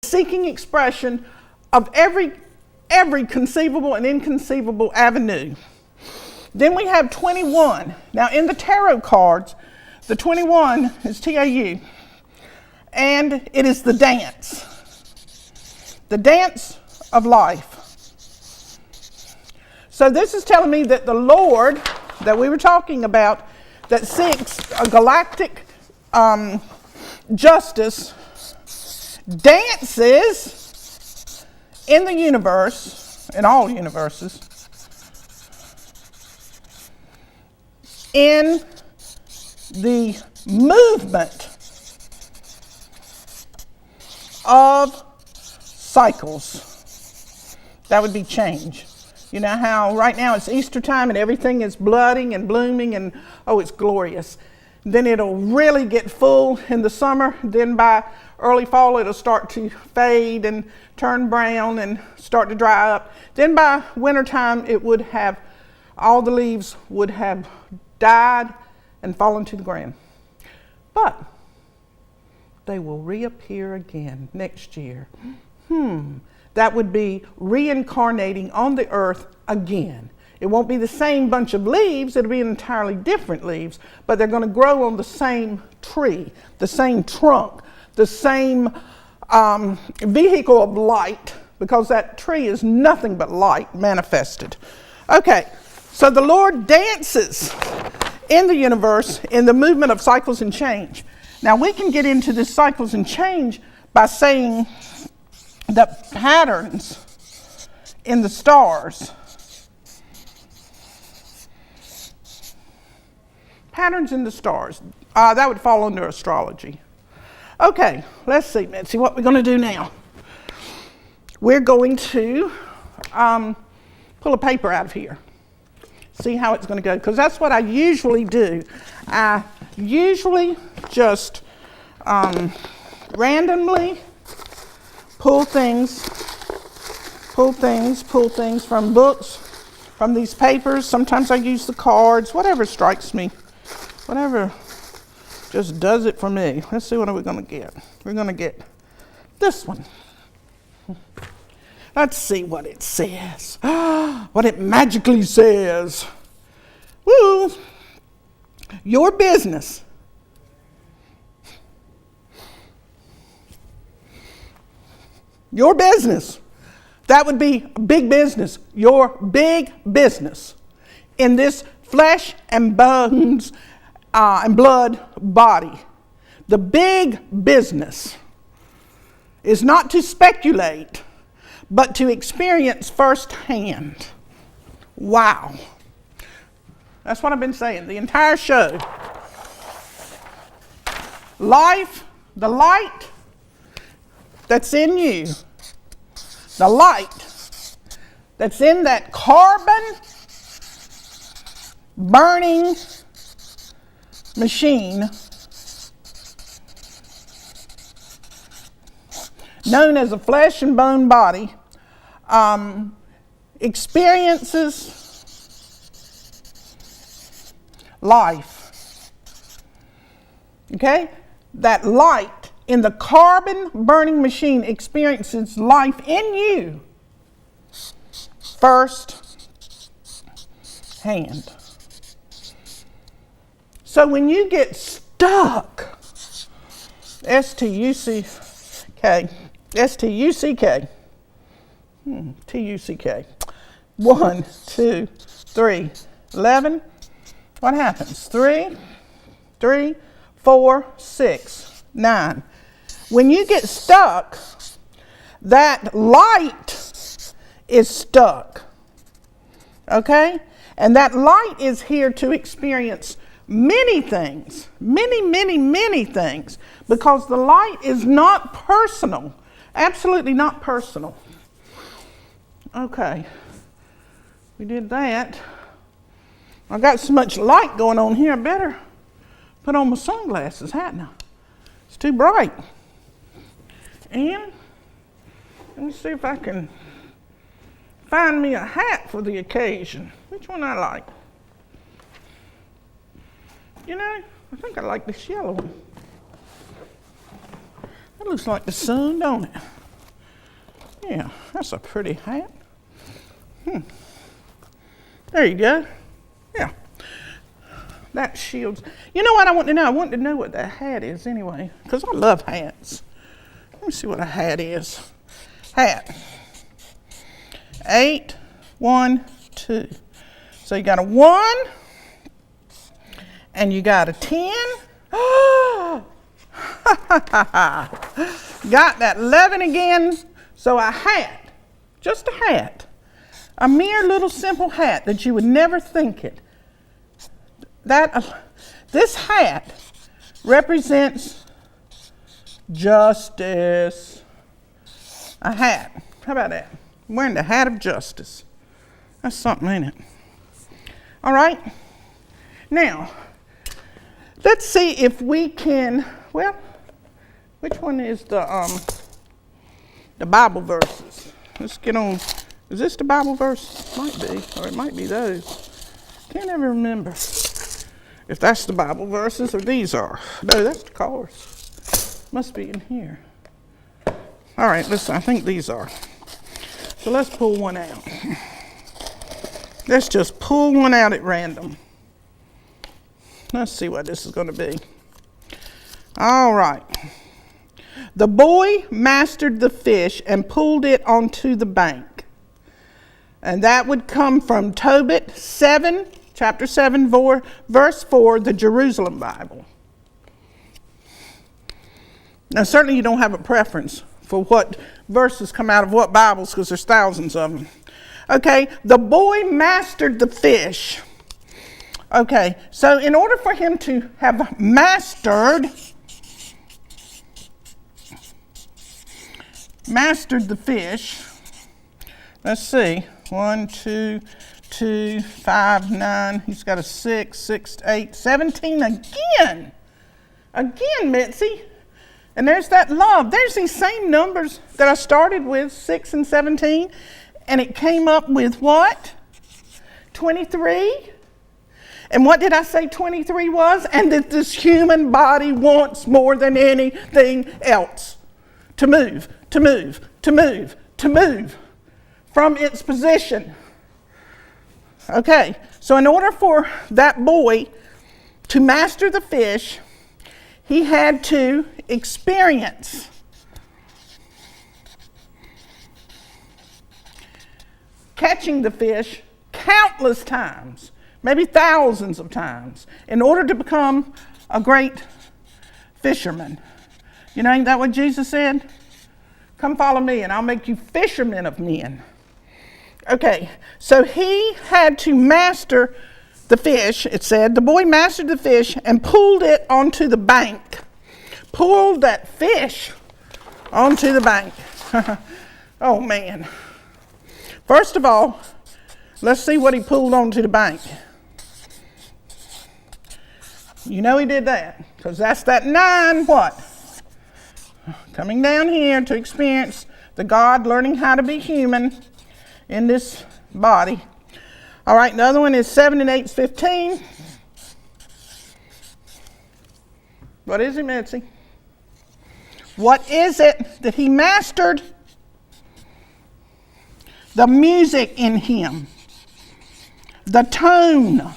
seeking expression of every conceivable and inconceivable avenue. Then we have 21. Now in the tarot cards, the 21 is TAU, and it is the dance of life. So this is telling me that the Lord that we were talking about, that seeks a galactic justice, dances in the universe, in all universes, in the movement of cycles. That would be change. You know how right now it's Easter time and everything is blooming and blooming and oh, it's glorious. Then it'll really get full in the summer. Then by early fall it'll start to fade and turn brown and start to dry up. Then by wintertime it would have, all the leaves would have died and fallen to the ground. But they will reappear again next year. That would be reincarnating on the earth again. It won't be the same bunch of leaves, it'll be entirely different leaves, but they're going to grow on the same tree, the same trunk, the same vehicle of light, because that tree is nothing but light manifested. Okay, so the Lord dances in the universe in the movement of cycles and change. Now we can get into this cycles and change by saying that patterns in the stars, that would fall under astrology. Okay, let's see, Mitzi, what we're going to do now. We're going to pull a paper out of here, see how it's going to go, because that's what I usually do. I usually just randomly pull things from books, from these papers. Sometimes I use the cards, whatever strikes me, whatever just does it for me. Let's see, what are we going to get? We're going to get this one. Let's see what it says. What it magically says. Woo! Your business. Your business. That would be big business. Your big business in this flesh and bones and blood body. The big business is not to speculate, but to experience firsthand. Wow. That's what I've been saying the entire show. Life, the light that's in you, the light that's in that carbon burning machine known as a flesh and bone body, experiences life. Okay? That light in the carbon burning machine experiences life in you first hand. So when you get stuck, S-T-U-C-K, 1, 2, 3, 11. What happens? 3, 4, 6, 9. When you get stuck, that light is stuck. Okay? And that light is here to experience many things, many things, because the light is not personal, absolutely not personal. Okay, we did that. I got so much light going on here, I better put on my sunglasses, hadn't I? It's too bright. And let me see if I can find me a hat for the occasion. Which one I like? You know, I think I like this yellow one. That looks like the sun, don't it? Yeah, that's a pretty hat. There you go. Yeah. That shields. You know what I want to know? I want to know what that hat is anyway, because I love hats. Let me see what a hat is. Hat. 8, 1, 2. So you got a 1, and you got a 10. Oh! Got that 11 again. So a hat, just a hat, a mere little simple hat that you would never think it. This hat represents justice. A hat. How about that? I'm wearing the hat of justice. That's something, ain't it? All right. Now, let's see if we can, well, which one is the Bible verses? Let's get on. Is this the Bible verse? Might be, or it might be those. Can't ever remember if that's the Bible verses or these are. No, that's the cards. Must be in here. All right, listen, I think these are. So let's pull one out. Let's just pull one out at random. Let's see what this is going to be. All right. The boy mastered the fish and pulled it onto the bank. And that would come from Tobit 7, chapter 7, verse 4, the Jerusalem Bible. Now, certainly you don't have a preference for what verses come out of what Bibles, because there's thousands of them. Okay, the boy mastered the fish. Okay, so in order for him to have mastered the fish, let's see, 1, 2, 2, 5, 9, he's got a 6, 6, 8, 17 again. Again, Mitzi. And there's that love. There's these same numbers that I started with, 6 and 17, and it came up with what? 23. And what did I say 23 was? And that this human body wants more than anything else to move, to move, to move, to move from its position. Okay, so in order for that boy to master the fish, he had to experience catching the fish countless times, maybe thousands of times, in order to become a great fisherman. You know, ain't that what Jesus said? Come follow me and I'll make you fishermen of men. Okay, so he had to master the fish, it said. The boy mastered the fish and pulled it onto the bank. Pulled that fish onto the bank. Oh, man. First of all, let's see what he pulled onto the bank. You know he did that, because that's that 9, what? Coming down here to experience the God learning how to be human in this body. All right, the other one is 7 and 8 is 15. What is it, Mitzi? What is it that he mastered? The music in him, the tone,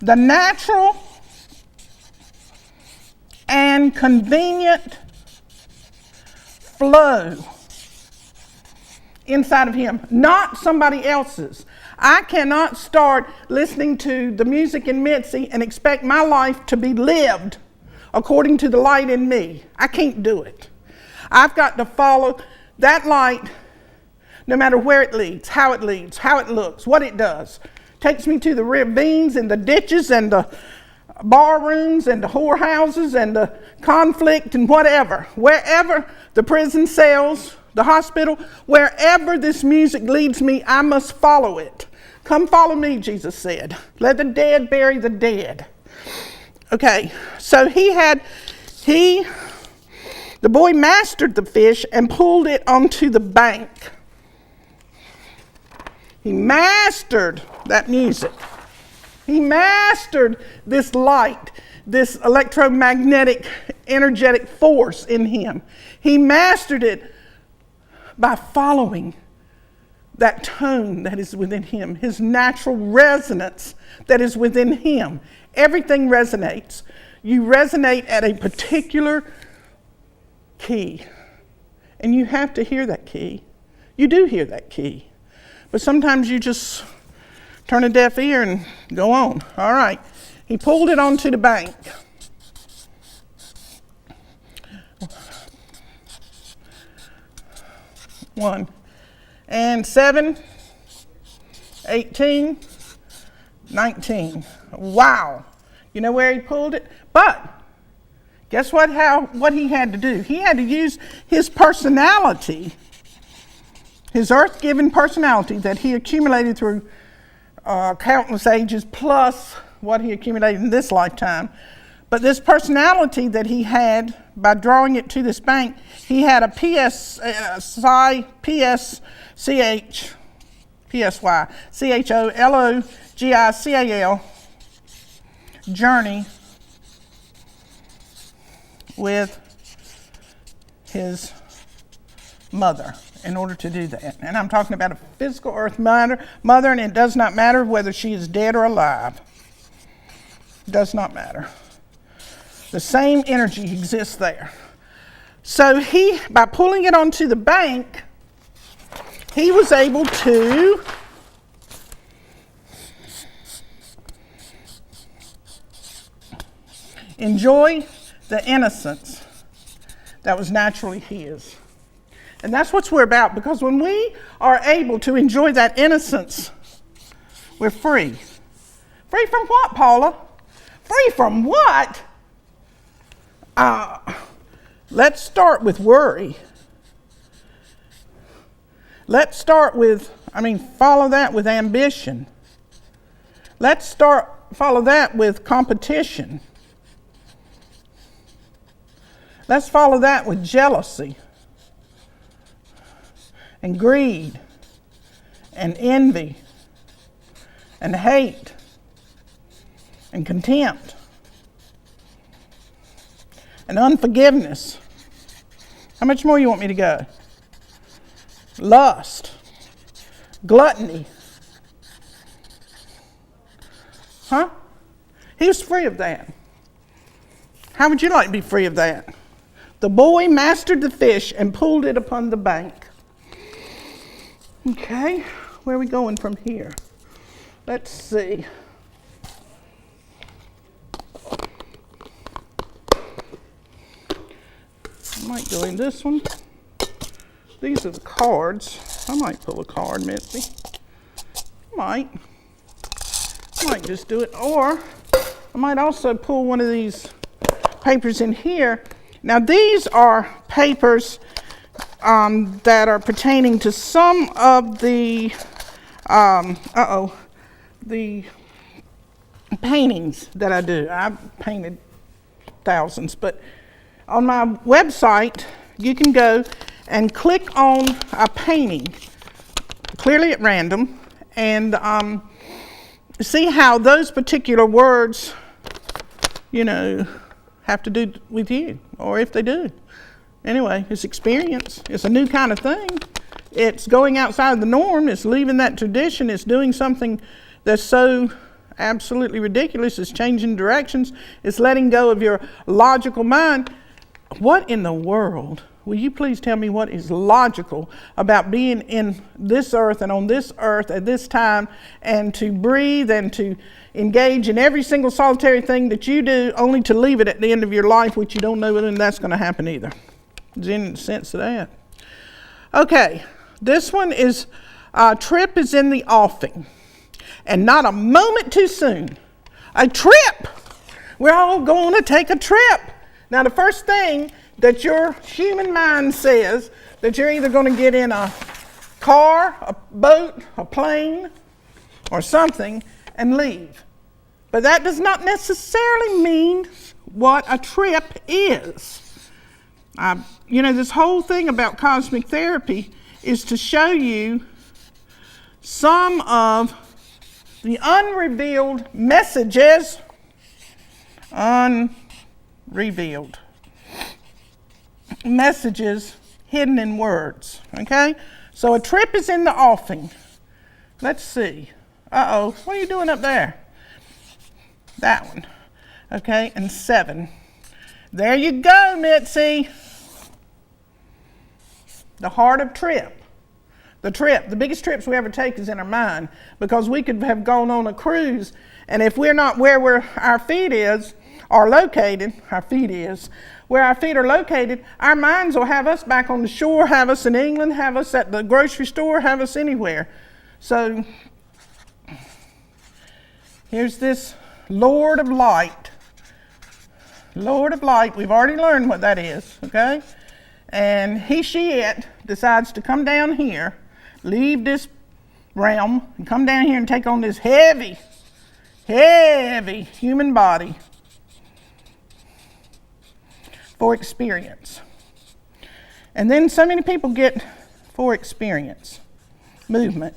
the natural and convenient flow inside of him, not somebody else's. I cannot start listening to the music in Mitzi and expect my life to be lived according to the light in me. I can't do it. I've got to follow that light no matter where it leads, how it looks, what it does. Takes me to the ravines and the ditches and the bar rooms and the whorehouses and the conflict and whatever. Wherever the prison cells, the hospital, wherever this music leads me, I must follow it. Come follow me, Jesus said. Let the dead bury the dead. Okay, so the boy mastered the fish and pulled it onto the bank. He mastered that music. He mastered this light, this electromagnetic, energetic force in him. He mastered it by following that tone that is within him, his natural resonance that is within him. Everything resonates. You resonate at a particular key, and you have to hear that key. You do hear that key, but sometimes you just turn a deaf ear and go on. All right, he pulled it onto the bank. One. And 7, 18, 19. Wow. You know where he pulled it? But guess what? What he had to do? He had to use his personality, his earth-given personality that he accumulated through countless ages, plus what he accumulated in this lifetime. But this personality that he had, by drawing it to this bank, he had a PSYCHOLOGICAL journey with his mother in order to do that. And I'm talking about a physical earth mother, and it does not matter whether she is dead or alive. It does not matter. The same energy exists there. So he, by pulling it onto the bank, he was able to enjoy the innocence that was naturally his. And that's what we're about, because when we are able to enjoy that innocence, we're free. Free from what, Paula? Free from what? Let's start with worry. Let's start with, follow that with ambition. Let's follow that with competition. Let's follow that with jealousy and greed and envy and hate and contempt and unforgiveness. How much more you want me to go? Lust, gluttony. Huh? He was free of that. How would you like to be free of that? The boy mastered the fish and pulled it upon the bank. Okay, where are we going from here? Let's see. I might go in this one. These are the cards. I might pull a card, Mitzi. Might just do it. Or I might also pull one of these papers in here. Now these are papers that are pertaining to some of the the paintings that I do. I've painted thousands, but on my website you can go and click on a painting, clearly at random, and see how those particular words, have to do with you, or if they do. Anyway, it's experience. It's a new kind of thing. It's going outside of the norm. It's leaving that tradition. It's doing something that's so absolutely ridiculous. It's changing directions. It's letting go of your logical mind. What in the world? Will you please tell me what is logical about being in this earth and on this earth at this time, and to breathe and to engage in every single solitary thing that you do, only to leave it at the end of your life, which you don't know when that's going to happen either? Is there any sense to that? Okay, this one is, trip is in the offing, and not a moment too soon. A trip! We're all going to take a trip. Now the first thing that your human mind says, that you're either going to get in a car, a boat, a plane, or something and leave. But that does not necessarily mean what a trip is. This whole thing about cosmic therapy is to show you some of the unrevealed messages, messages hidden in words, okay? So a trip is in the offing. Let's see. Uh-oh, what are you doing up there? That one, okay, and 7. There you go, Mitzi. The heart of trip. The biggest trips we ever take is in our mind, because we could have gone on a cruise, and if we're not where our feet are located, where our feet are located, our minds will have us back on the shore, have us in England, have us at the grocery store, have us anywhere. So here's this Lord of Light. Lord of Light, we've already learned what that is, okay? And he, she, it decides to come down here, leave this realm, and come down here and take on this heavy human body for experience. And then so many people get for experience, movement.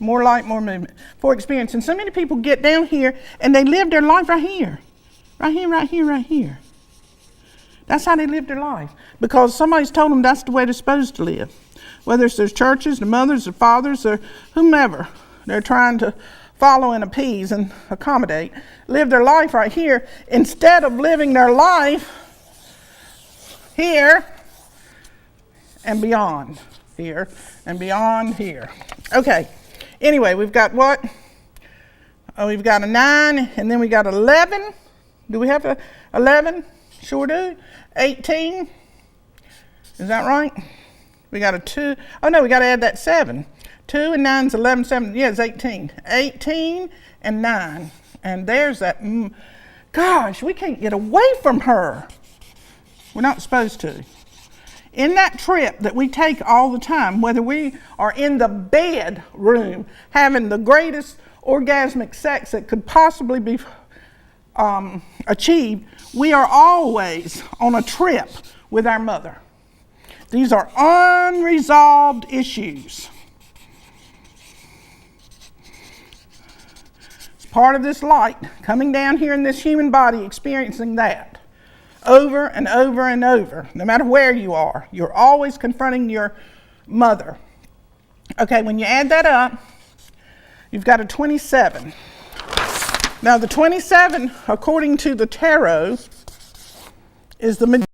More light, more movement, for experience. And so many people get down here and they live their life right here. Right here, right here, right here. That's how they live their life. Because somebody's told them that's the way they're supposed to live. Whether it's their churches, their mothers, their fathers, or whomever they're trying to follow and appease and accommodate. Live their life right here instead of living their life here and beyond. Here and beyond here. Okay. Anyway, we've got what? Oh, we've got a 9, and then we got 11. Do we have a 11? Sure do. 18. Is that right? We got a 2. Oh, no, we got to add that 7. 2 and 9 is 11, 7. Yeah, it's 18. 18 and 9. And there's that. Gosh, we can't get away from her. We're not supposed to. In that trip that we take all the time, whether we are in the bedroom having the greatest orgasmic sex that could possibly be achieved, we are always on a trip with our mother. These are unresolved issues. It's part of this light coming down here in this human body, experiencing that. Over and over and over, no matter where you are, you're always confronting your mother. Okay, when you add that up, you've got a 27. Now, the 27, according to the tarot, is the